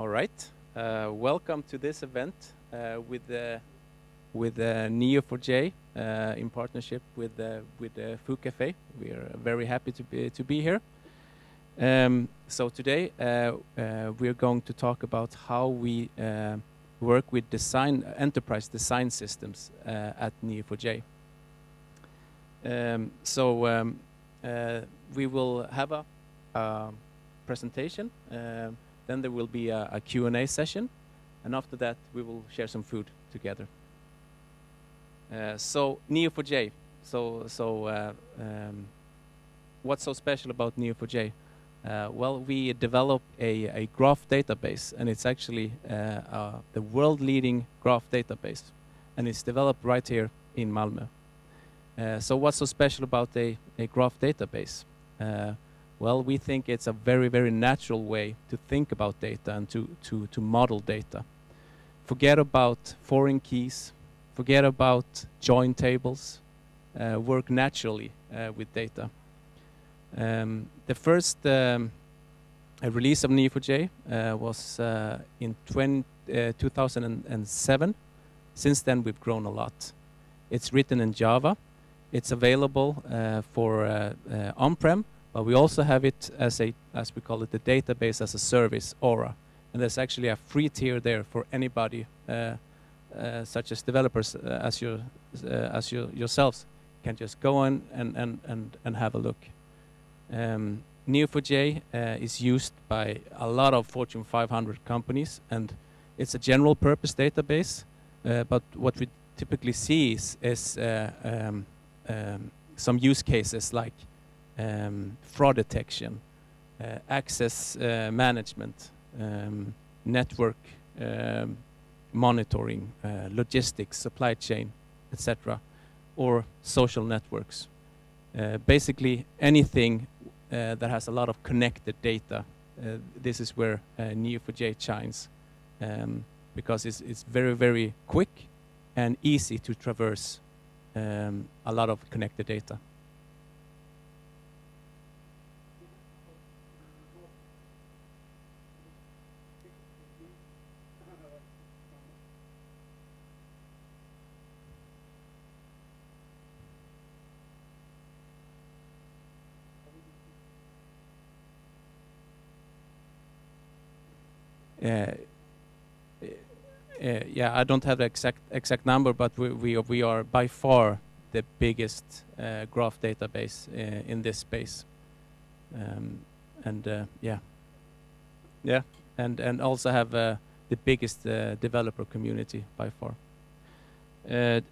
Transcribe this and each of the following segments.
All right. Welcome to this event with Neo4j in partnership with Foo Café. We are very happy to be here. So today we are going to talk about how we work with enterprise design systems at Neo4j. We will have a presentation. Then there will be a Q&A session, and after that we will share some food together. So Neo4j. What's so special about Neo4j? Well, we develop a graph database, and it's actually the world-leading graph database, and it's developed right here in Malmö. So what's so special about a graph database? Well, we think it's a very, very natural way to think about data and to model data. Forget about foreign keys, forget about join tables, work naturally with data. The first release of Neo4j was in 2007. Since then, we've grown a lot. It's written in Java. It's available for on-prem, but we also have it as we call it, the database as a service, Aura. And there's actually a free tier there for anybody, such as developers as yourselves, can just go on and have a look. Neo4j is used by a lot of Fortune 500 companies, and it's a general purpose database. But what we typically see is some use cases like fraud detection, access management, network monitoring, logistics, supply chain, etc., or social networks. Basically anything that has a lot of connected data. This is where Neo4j shines, because it's very, very quick and easy to traverse a lot of connected data. Yeah, I don't have the exact number, but we are by far the biggest graph database in this space, and also have the biggest developer community by far. Okay,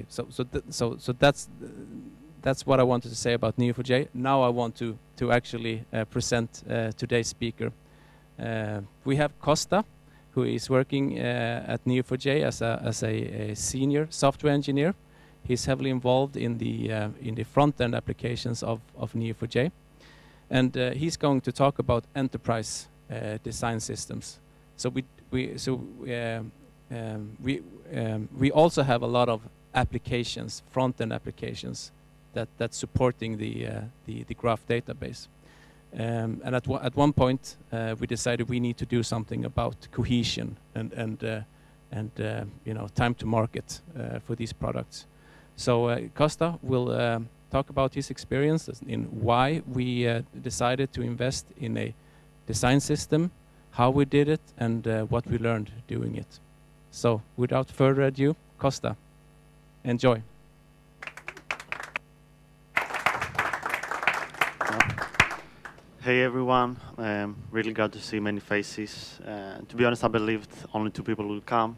so that's what I wanted to say about Neo4j. Now I want to actually present today's speaker. We have Costa, who is working at Neo4j as a senior software engineer. He's heavily involved in the front-end applications of Neo4j, and he's going to talk about enterprise design systems. So we also have a lot of applications, front-end applications, that's supporting the graph database. And at one point we decided we need to do something about cohesion and time to market for these products. So Costa will talk about his experience in why we decided to invest in a design system, how we did it, and what we learned doing it. So without further ado, Costa, enjoy. Hey everyone, really glad to see many faces. To be honest, I believed only 2 people will come.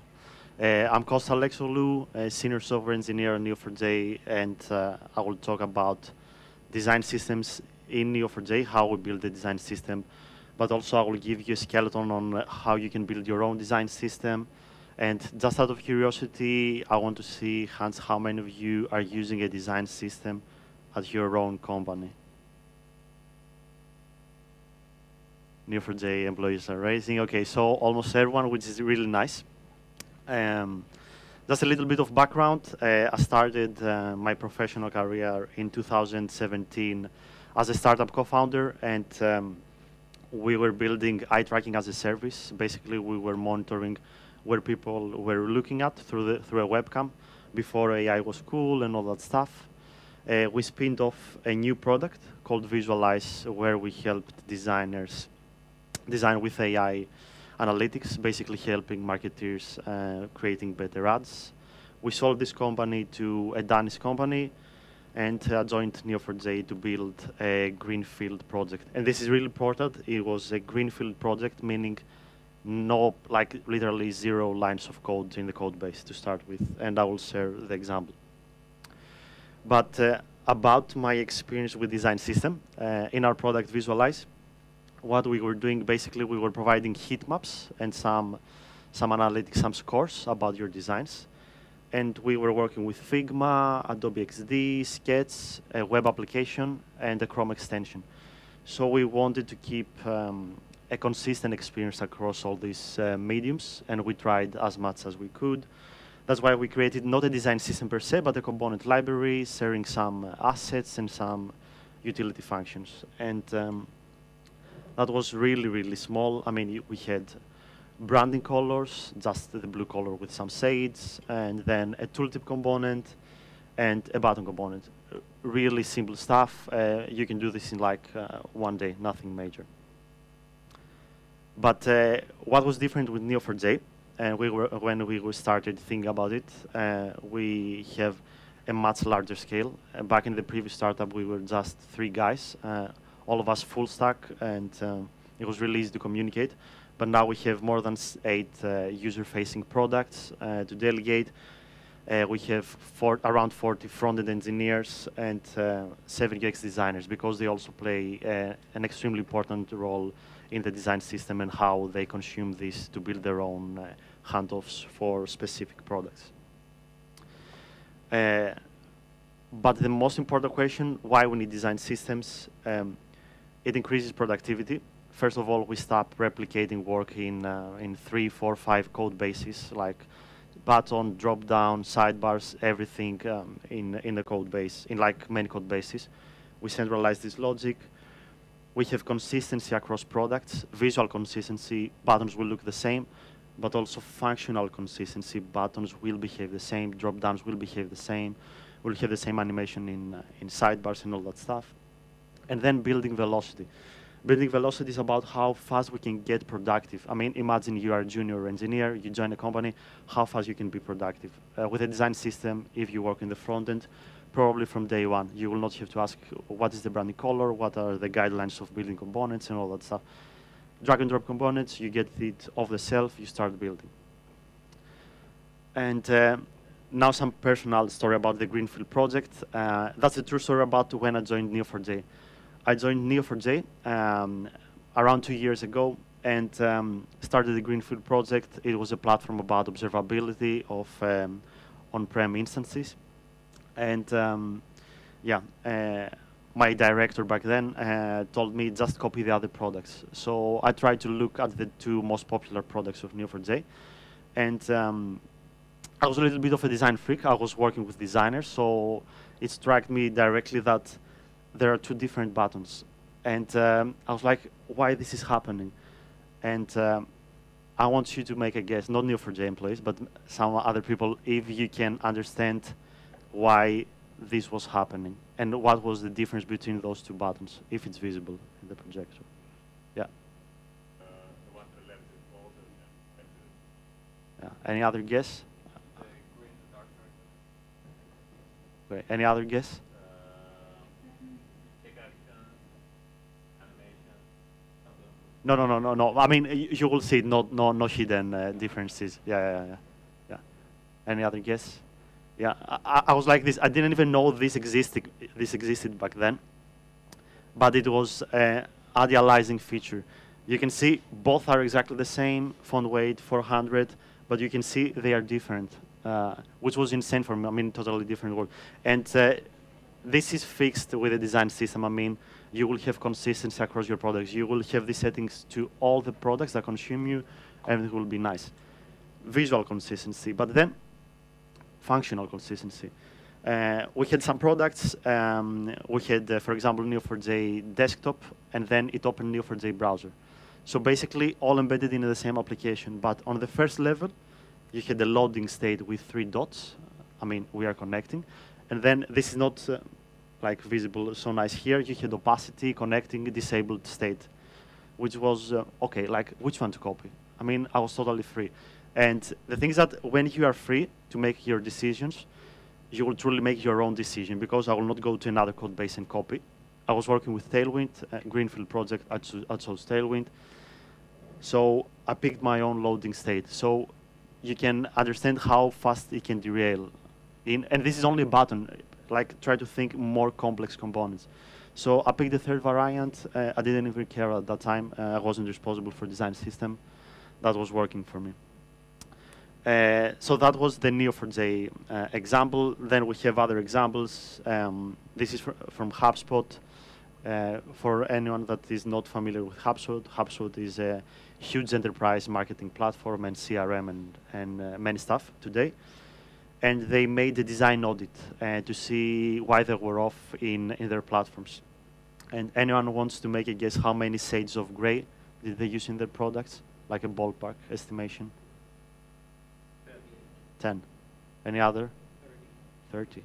I'm Costa Alexoglou, a senior software engineer at Neo4j, and I will talk about design systems in Neo4j, how we build the design system, but also I will give you a skeleton on how you can build your own design system. And just out of curiosity, I want to see, Hans, how many of you are using a design system at your own company? Neo4j employees are raising. Okay, so almost everyone, which is really nice. Just a little bit of background. I started my professional career in 2017 as a startup co-founder, and we were building eye tracking as a service. Basically, we were monitoring where people were looking at through a webcam before AI was cool and all that stuff. We spinned off a new product called Visualize, where we helped designers design with AI analytics, basically helping marketeers creating better ads. We sold this company to a Danish company and joined Neo4j to build a greenfield project. And this is really important. It was a greenfield project, meaning no, like literally 0 lines of code in the code base to start with. And I will share the example. But about my experience with design system, in our product Visualize, what we were doing, basically, we were providing heat maps and some analytics, some scores about your designs. And we were working with Figma, Adobe XD, Sketch, a web application, and a Chrome extension. So we wanted to keep a consistent experience across all these mediums, and we tried as much as we could. That's why we created not a design system per se, but a component library, sharing some assets and some utility functions. And that was really, really small. I mean, we had branding colors, just the blue color with some shades, and then a tooltip component and a button component. Really simple stuff. You can do this in like 1 day, nothing major. But what was different with Neo4j, and when we started thinking about it, we have a much larger scale. Back in the previous startup, we were just 3 guys, all of us full stack, and it was really easy to communicate. But now we have more than 8 user-facing products to delegate. We have around 40 front-end engineers and 7 UX designers, because they also play an extremely important role in the design system and how they consume this to build their own handoffs for specific products. But the most important question, why we need design systems, it increases productivity. First of all, we stop replicating work in 3, 4, 5 code bases, like button, drop-down, sidebars, everything in the code base, in like many code bases. We centralize this logic. We have consistency across products, visual consistency, buttons will look the same, but also functional consistency, buttons will behave the same, drop-downs will behave the same, we'll have the same animation in sidebars and all that stuff. And then building velocity. Building velocity is about how fast we can get productive. I mean, imagine you are a junior engineer, you join a company, how fast you can be productive. With a design system, if you work in the front end, probably from day 1, you will not have to ask what is the branding color, what are the guidelines of building components and all that stuff. Drag and drop components, you get it off the shelf, you start building. And now some personal story about the Greenfield project. That's a true story about when I joined Neo4j. I joined Neo4j around 2 years ago and started the Greenfield project. It was a platform about observability of on-prem instances. And my director back then told me just copy the other products. So I tried to look at the 2 most popular products of Neo4j. And I was a little bit of a design freak. I was working with designers, so it struck me directly that there are 2 different buttons. And I was like, why this is happening? And I want you to make a guess, not Neo4j employees, but some other people, if you can understand why this was happening and what was the difference between those 2 buttons, if it's visible in the projector. Yeah. The one to the left is bold and Yeah. Any other guess? the green, the dark circle. Okay. Any other guess? Kick action, animation, No. I mean, you will see no hidden differences. Yeah. Any other guess? Yeah, I was like this. I didn't even know this existed back then, but it was an idealizing feature. You can see both are exactly the same, font weight 400, but you can see they are different, which was insane for me. I mean, totally different world. And this is fixed with a design system. I mean, you will have consistency across your products. You will have these settings to all the products that consume you, and it will be nice. Visual consistency, but then functional consistency. We had some products. We had, for example, Neo4j desktop, and then it opened Neo4j browser. So basically, all embedded in the same application. But on the first level, you had the loading state with 3 dots. I mean, we are connecting. And then this is not like visible so nice here. You had opacity, connecting, disabled state, which was, okay, like which one to copy? I mean, I was totally free. And the thing is that when you are free to make your decisions, you will truly make your own decision, because I will not go to another code base and copy. I was working with Tailwind, Greenfield project. I chose Tailwind. So I picked my own loading state. So you can understand how fast it can derail. And this is only a button. Like, try to think more complex components. So I picked the third variant. I didn't even care at that time. I wasn't responsible for design system. That was working for me. So that was the Neo4j example. Then we have other examples. This is from HubSpot. For anyone that is not familiar with HubSpot, HubSpot is a huge enterprise marketing platform and CRM and many stuff today. And they made a design audit to see why they were off in their platforms. And anyone wants to make a guess how many shades of gray did they use in their products? Like a ballpark estimation? 10. Any other? 30.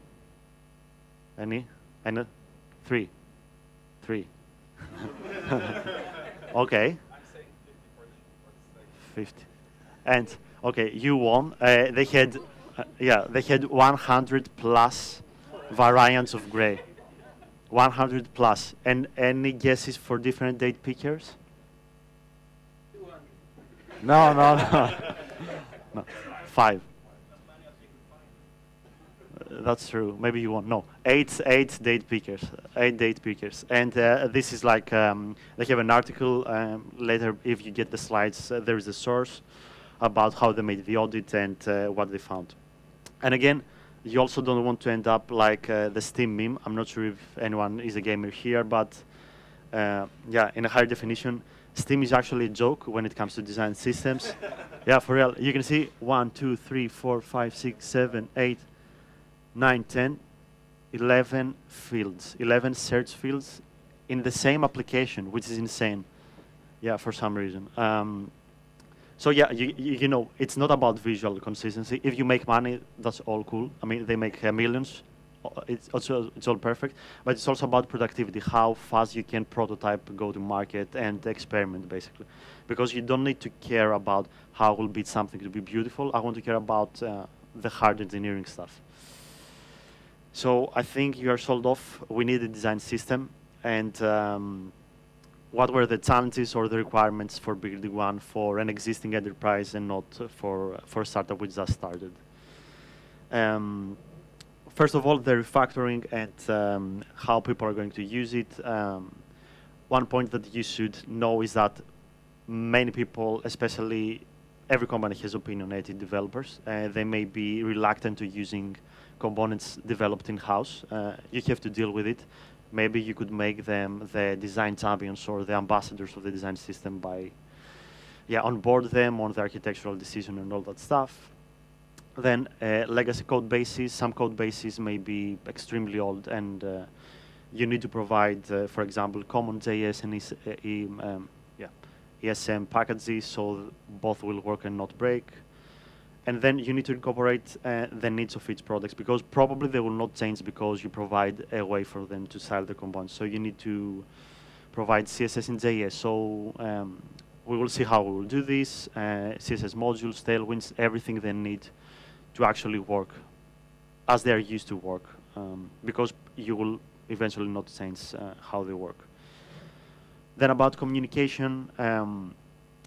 Any? 3. 3. Okay. 50. And okay, you won. They had, they had 100 plus variants of gray. 100 plus. And any guesses for different date pickers? No. No. 5. That's true. Maybe you won't. No, 8 date pickers. 8 date pickers. And this is like they have an article later. If you get the slides, there is a source about how they made the audit and what they found. And again, you also don't want to end up like the Steam meme. I'm not sure if anyone is a gamer here, but yeah, in a higher definition, Steam is actually a joke when it comes to design systems. Yeah, for real. You can see 1, 2, 3, 4, 5, 6, 7, 8. 9, 10, 11 fields, 11 search fields in the same application, which is insane. Yeah, for some reason. So yeah, you know, it's not about visual consistency. If you make money, that's all cool. I mean, they make millions. It's all perfect. But it's also about productivity, how fast you can prototype, go to market, and experiment, basically. Because you don't need to care about how will be something to be beautiful. I want to care about the hard engineering stuff. So I think you are sold off. We need a design system. And what were the challenges or the requirements for building one for an existing enterprise and not for a startup which just started? First of all, the refactoring and how people are going to use it. One point that you should know is that many people, especially every company has opinionated developers. They may be reluctant to using components developed in-house. You have to deal with it. Maybe you could make them the design champions or the ambassadors of the design system by onboard them on the architectural decision and all that stuff. Then legacy code bases. Some code bases may be extremely old, and you need to provide, for example, common JS and ESM packages so both will work and not break. And then you need to incorporate the needs of each product, because probably they will not change because you provide a way for them to style the components. So you need to provide CSS and JS. So we will see how we will do this. CSS modules, tailwinds, everything they need to actually work as they are used to work, because you will eventually not change how they work. Then about communication,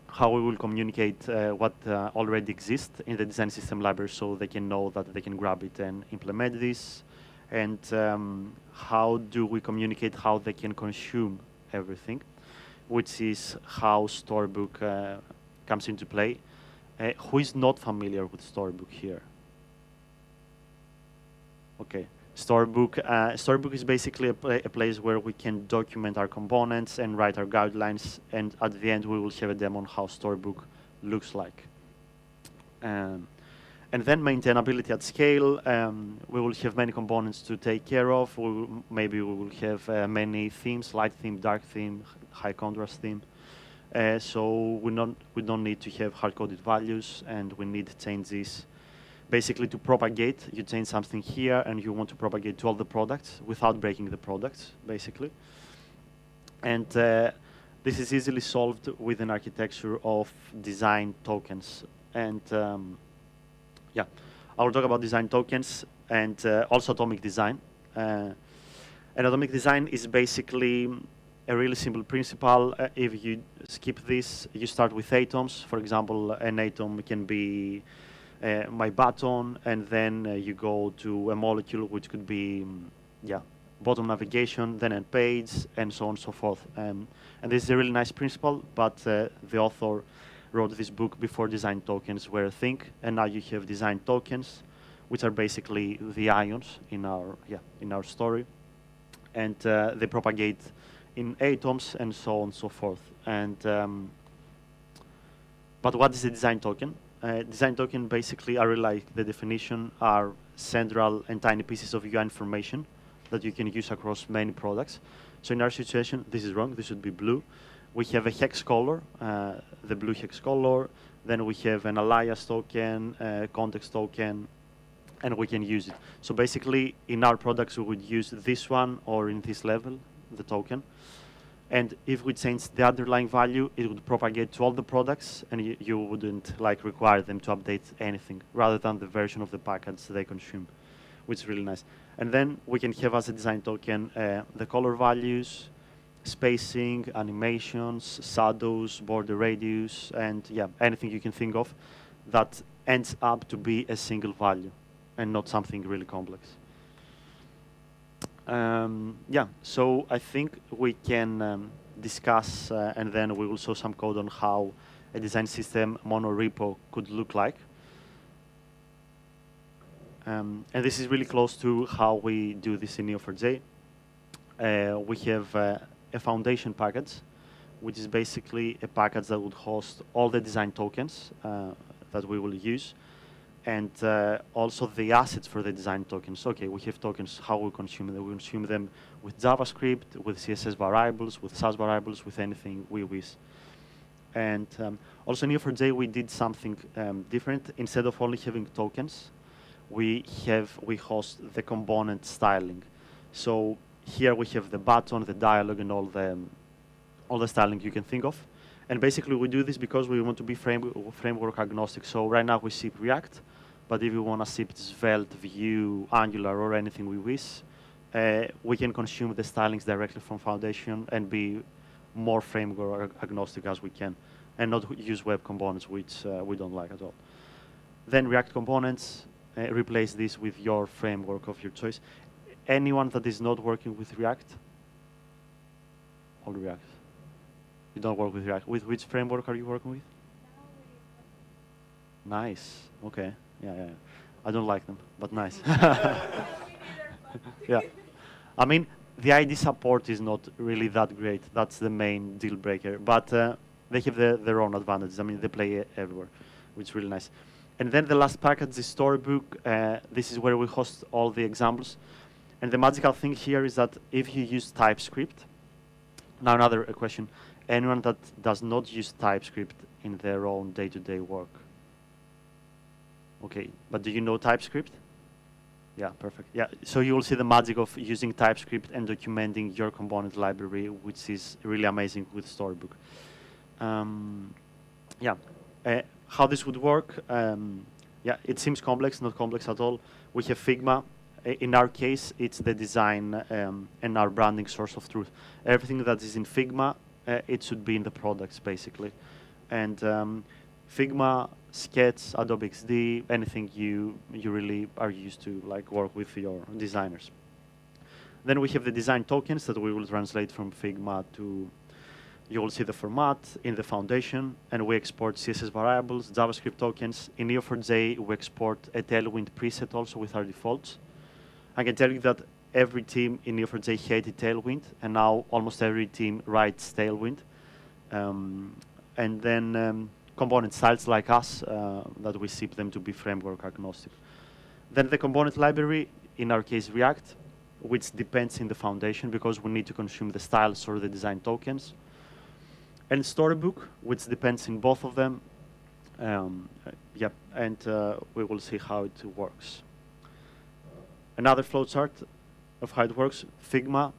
how we will communicate what already exists in the design system library so they can know that they can grab it and implement this. And how do we communicate how they can consume everything, which is how Storybook comes into play. Who is not familiar with Storybook here? Okay. Storybook is basically a place where we can document our components and write our guidelines, and at the end we will have a demo on how Storybook looks like. And then maintainability at scale. We will have many components to take care of. Maybe we will have many themes: light theme, dark theme, high contrast theme. So we don't need to have hard-coded values, and we need changes basically to propagate. You change something here, and you want to propagate to all the products without breaking the products, basically. And this is easily solved with an architecture of design tokens. And yeah, I will talk about design tokens and also atomic design. And atomic design is basically a really simple principle. If you skip this, you start with atoms. For example, an atom can be my button, and then you go to a molecule, which could be, yeah, bottom navigation, then a page, and so on and so forth. And this is a really nice principle, but the author wrote this book before design tokens were a thing, and now you have design tokens, which are basically the ions in our story, and they propagate in atoms and so on and so forth. And but what is a design token? Design token basically, I really like the definition, are central and tiny pieces of UI information that you can use across many products. So in our situation, this is wrong. This should be blue. We have a hex color, the blue hex color. Then we have an alias token, context token, and we can use it. So basically, in our products, we would use this one or in this level, the token. And if we change the underlying value, it would propagate to all the products, and you wouldn't like require them to update anything, rather than the version of the package they consume, which is really nice. And then we can have as a design token the color values, spacing, animations, shadows, border radius, and yeah, anything you can think of that ends up to be a single value and not something really complex. Yeah, so I think we can discuss and then we will show some code on how a design system monorepo could look like. And this is really close to how we do this in Neo4j. We have a foundation package, which is basically a package that would host all the design tokens that we will use, and also the assets for the design tokens. Okay, we have tokens, how we consume them. We consume them with JavaScript, with CSS variables, with SAS variables, with anything we wish. And also in Neo4j, we did something different. Instead of only having tokens, we host the component styling. So here we have the button, the dialog, and all the styling you can think of. And basically, we do this because we want to be framework agnostic. So right now we ship React, but if we want to ship Svelte, Vue, Angular, or anything we wish, we can consume the stylings directly from Foundation and be more framework agnostic as we can, and not use web components, which we don't like at all. Then React components, replace this with your framework of your choice. Anyone that is not working with React? All React. You don't work with React. With which framework are you working with? Nice. Okay. Yeah. I don't like them, but nice. Yeah. I mean, the ID support is not really that great. That's the main deal breaker. But they have their own advantages. I mean, they play everywhere, which is really nice. And then the last package is Storybook. This is where we host all the examples. And the magical thing here is that if you use TypeScript, now another question, anyone that does not use TypeScript in their own day-to-day work? Okay, but do you know TypeScript? Yeah, perfect. Yeah, so you will see the magic of using TypeScript and documenting your component library, which is really amazing with Storybook. Yeah, how this would work? Yeah, it seems complex, not complex at all. We have Figma. In our case, it's the design and our branding source of truth. Everything that is in Figma, it should be in the products, basically. And Figma, Sketch, Adobe XD, anything you really are used to like work with your designers. Then we have the design tokens that we will translate from Figma to, you will see the format in the foundation, and we export CSS variables, JavaScript tokens. In Neo4j, we export a Tailwind preset also with our defaults. I can tell you that every team in Neo4j hated Tailwind, and now almost every team writes Tailwind. And then component styles like us, that we ship them to be framework agnostic. Then the component library, in our case React, which depends in the foundation because we need to consume the styles or the design tokens. and Storybook, which depends in both of them. Yep, and we will see how it works. Another flowchart of how it works, Figma.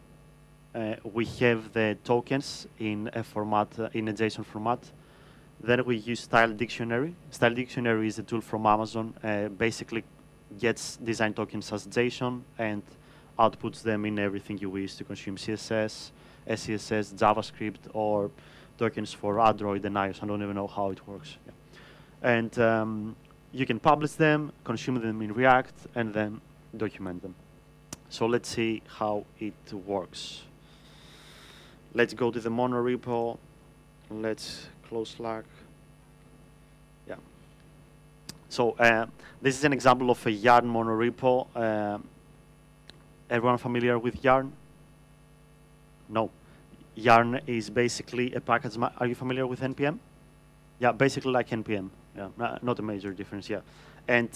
We have the tokens in a format, in a JSON format. Then we use Style Dictionary. Style Dictionary is a tool from Amazon. Basically gets design tokens as JSON and outputs them in everything you wish to consume: CSS, SCSS, JavaScript, or tokens for Android and iOS. I don't even know how it works. Yeah. And you can publish them, consume them in React, and then document them. So let's see how it works. Let's go to the mono repo. Let's close Slack. Yeah. So this is an example of a Yarn mono repo. Everyone familiar with Yarn? No. Yarn is basically a package. Are you familiar with NPM? Yeah, basically like NPM. Yeah, not a major difference. Yeah. And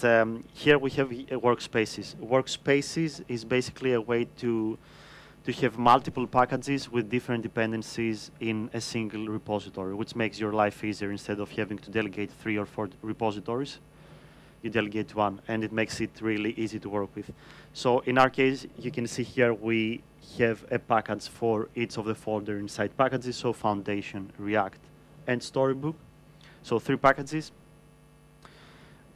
here we have workspaces. Workspaces is basically a way to have multiple packages with different dependencies in a single repository, which makes your life easier. Instead of having to delegate 3 or 4 repositories, you delegate one, and it makes it really easy to work with. So in our case, you can see here we have a package for each of the folder inside packages, so Foundation, React, and Storybook. So 3 packages.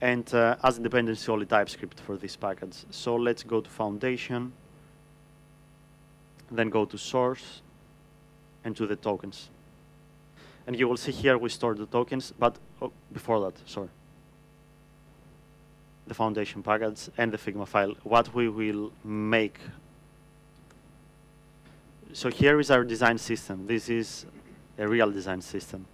And as a dependency, only TypeScript for this package. So let's go to Foundation, then go to Source, and to the tokens. And you will see here we store the tokens, but before that, sorry. The Foundation package and the Figma file, what we will make. So here is our design system. This is a real design system.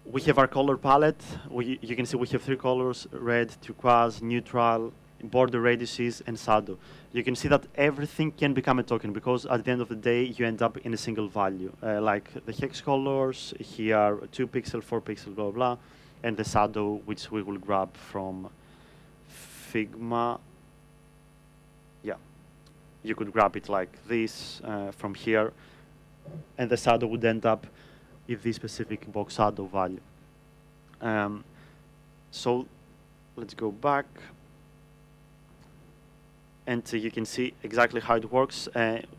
We have our color palette. You can see we have 3 colors: red, turquoise, neutral, border radiuses, and shadow. You can see that everything can become a token, because at the end of the day, you end up in a single value. Like the hex colors, here 2 pixel, 4 pixel, blah, blah, and the shadow, which we will grab from Figma. Yeah, you could grab it like this from here, and the shadow would end up in this specific box shadow value. So let's go back. And you can see exactly how it works.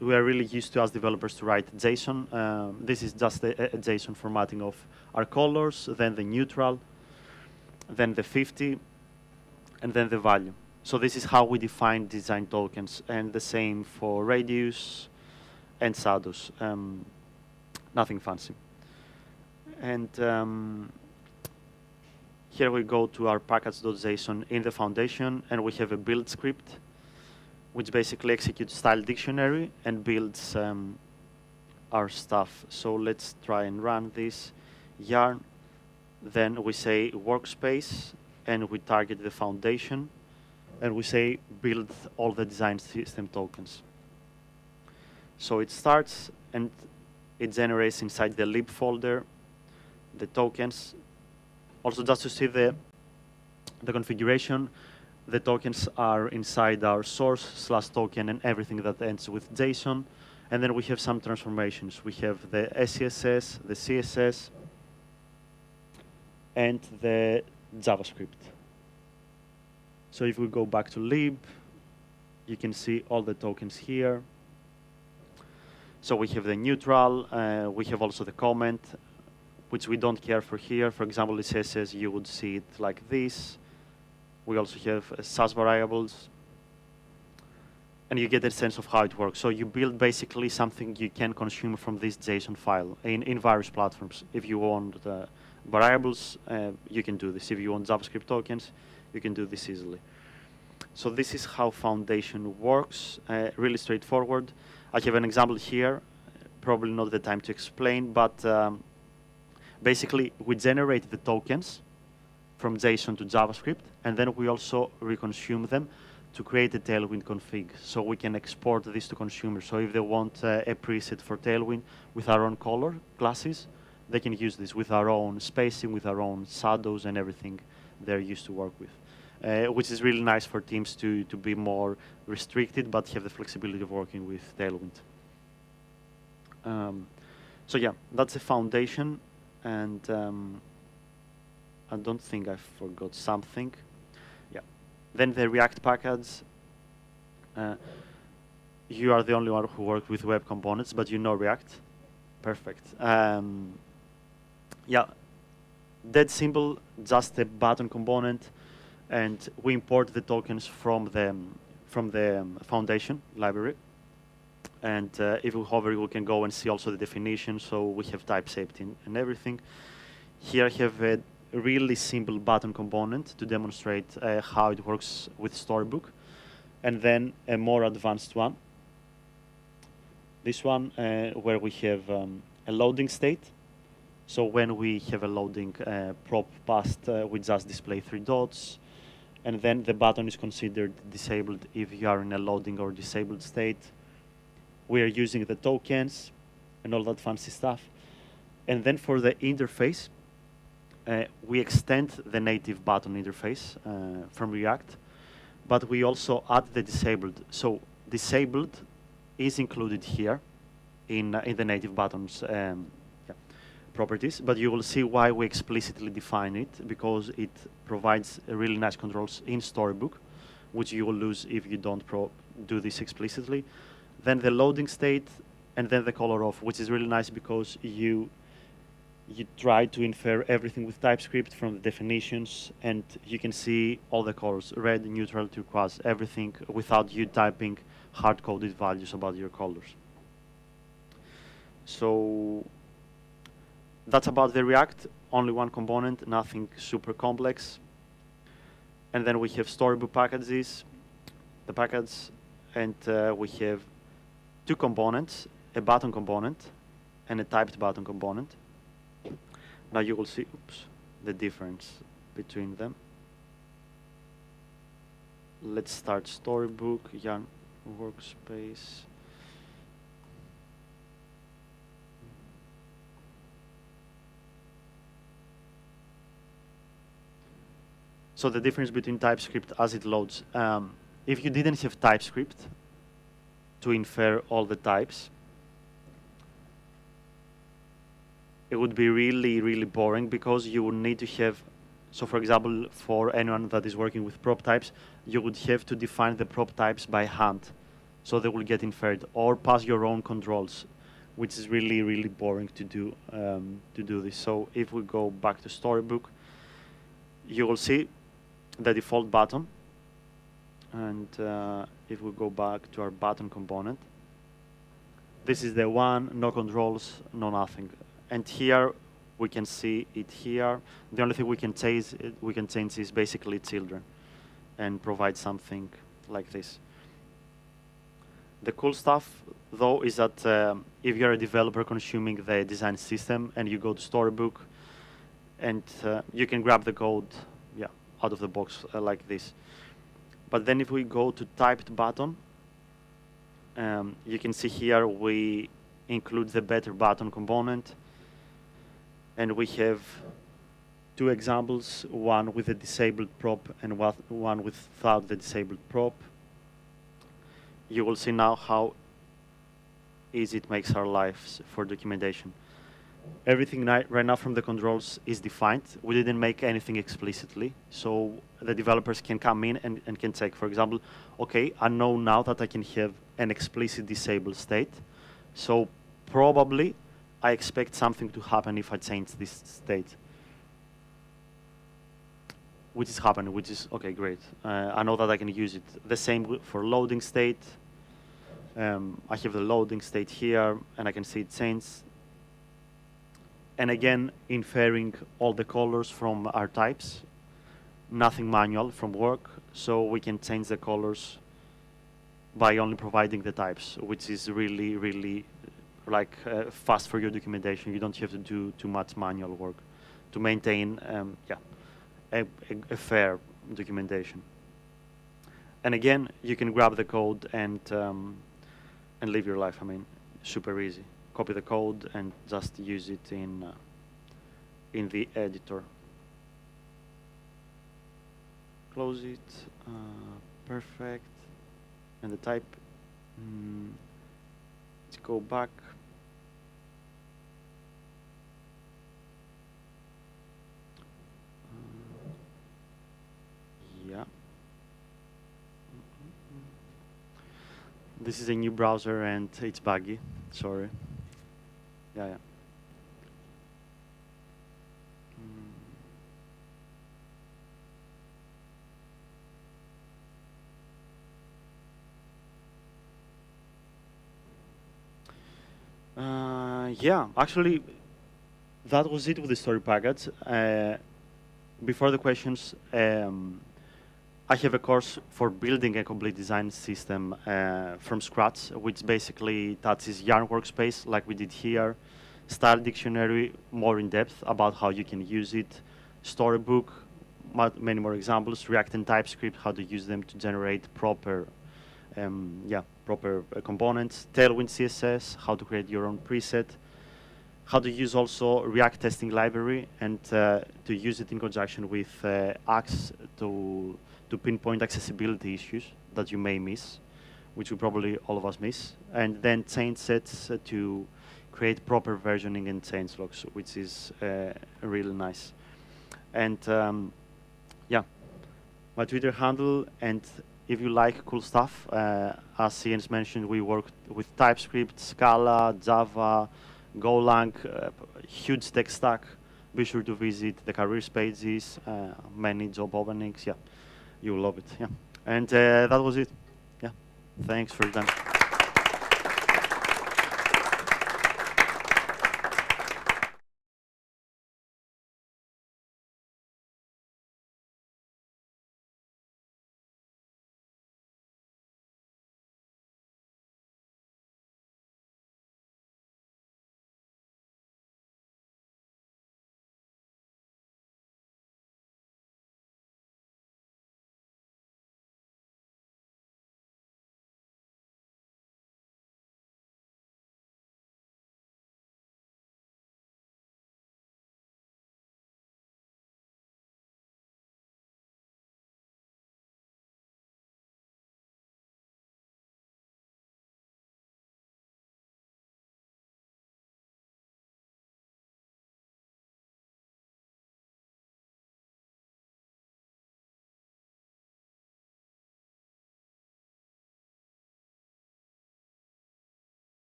We are really used to, as developers, to write JSON. This is just a JSON formatting of our colors, then the neutral, then the 50, and then the value. So this is how we define design tokens, and the same for radius and shadows. Nothing fancy. And here we go to our package.json in the Foundation, and we have a build script, which basically executes Style Dictionary and builds our stuff. So let's try and run this yarn. Then we say workspace, and we target the Foundation, and we say build all the design system tokens. So it starts, and it generates inside the lib folder the tokens. Also, just to see the configuration, the tokens are inside our source/token and everything that ends with JSON. And then we have some transformations. We have the SCSS, the CSS, and the JavaScript. So if we go back to lib, you can see all the tokens here. So we have the neutral. We have also the comment, which we don't care for here. For example, the CSS, you would see it like this. We also have SAS variables. And you get a sense of how it works. So you build basically something you can consume from this JSON file in various platforms. If you want variables, you can do this. If you want JavaScript tokens, you can do this easily. So this is how Foundation works, really straightforward. I have an example here, probably not the time to explain, but basically we generate the tokens from JSON to JavaScript, and then we also reconsume them to create a Tailwind config, so we can export this to consumers. So if they want a preset for Tailwind with our own color classes, they can use this with our own spacing, with our own shadows and everything they're used to work with, which is really nice for teams to be more restricted, but have the flexibility of working with Tailwind. So yeah, that's a foundation, and I don't think I forgot something. Yeah. Then the React package. You are the only one who worked with web components, but you know React. Perfect. Yeah, that simple, just a button component, and we import the tokens from the foundation library. And if we hover, we can go and see also the definition. So we have type safety and everything. Here I have a really simple button component to demonstrate how it works with Storybook. And then a more advanced one. This one where we have a loading state. So when we have a loading prop passed, we just display 3 dots. And then the button is considered disabled if you are in a loading or disabled state. We are using the tokens and all that fancy stuff. And then for the interface, we extend the native button interface from React, but we also add the disabled. So disabled is included here in the native buttons properties, but you will see why we explicitly define it, because it provides really nice controls in Storybook, which you will lose if you don't do this explicitly. Then the loading state, and then the color off, which is really nice because you try to infer everything with TypeScript from the definitions, and you can see all the colors, red, neutral, turquoise, everything, without you typing hard-coded values about your colors. So that's about the React, only one component, nothing super complex. And then we have Storybook packages, the package, and we have 2 components, a button component and a typed button component. Now you will see, the difference between them. Let's start Storybook, Yarn workspace. So the difference between TypeScript as it loads. If you didn't have TypeScript to infer all the types, it would be really, really boring, because you would need to have, so for example, for anyone that is working with prop types, you would have to define the prop types by hand, so they will get inferred, or pass your own controls, which is really, really boring to do this. So if we go back to Storybook, you will see the default button. And if we go back to our button component, this is the one, no controls, no nothing. And here we can see it here. The only thing we can change is basically children, and provide something like this. The cool stuff, though, is that if you're a developer consuming the design system and you go to Storybook, and you can grab the code, out of the box like this. But then if we go to typed button, you can see here we include the better button component, and we have 2 examples, one with a disabled prop and one without the disabled prop. You will see now how easy it makes our lives for documentation. Everything right now from the controls is defined. We didn't make anything explicitly, so the developers can come in and can check, for example, okay, I know now that I can have an explicit disabled state, so probably I expect something to happen if I change this state. Which is happening, which is, okay, great. I know that I can use it. The same for loading state. I have the loading state here, and I can see it change. And again, inferring all the colors from our types, nothing manual from work, so we can change the colors by only providing the types, which is really, really fast for your documentation. You don't have to do too much manual work to maintain a fair documentation. And again, you can grab the code and live your life. I mean, super easy. Copy the code and just use it in the editor. Close it. Perfect. And the type. Let's go back. Yeah. This is a new browser and it's buggy. Sorry. Yeah, yeah. Yeah, actually, that was it with the story package. Before the questions, I have a course for building a complete design system from scratch, which basically touches Yarn workspace like we did here, style dictionary, more in depth about how you can use it, Storybook, many more examples, React and Typescript, how to use them to generate proper components, Tailwind CSS, how to create your own preset, how to use also React testing library and to use it in conjunction with Axe to pinpoint accessibility issues that you may miss, which we probably all of us miss, and then change sets to create proper versioning and change logs, which is really nice. And yeah, my Twitter handle, and if you like cool stuff, as Jens mentioned, we work with TypeScript, Scala, Java, Golang, huge tech stack. Be sure to visit the careers pages, many job openings. Yeah, you will love it. Yeah, and that was it. Yeah, thanks for your time.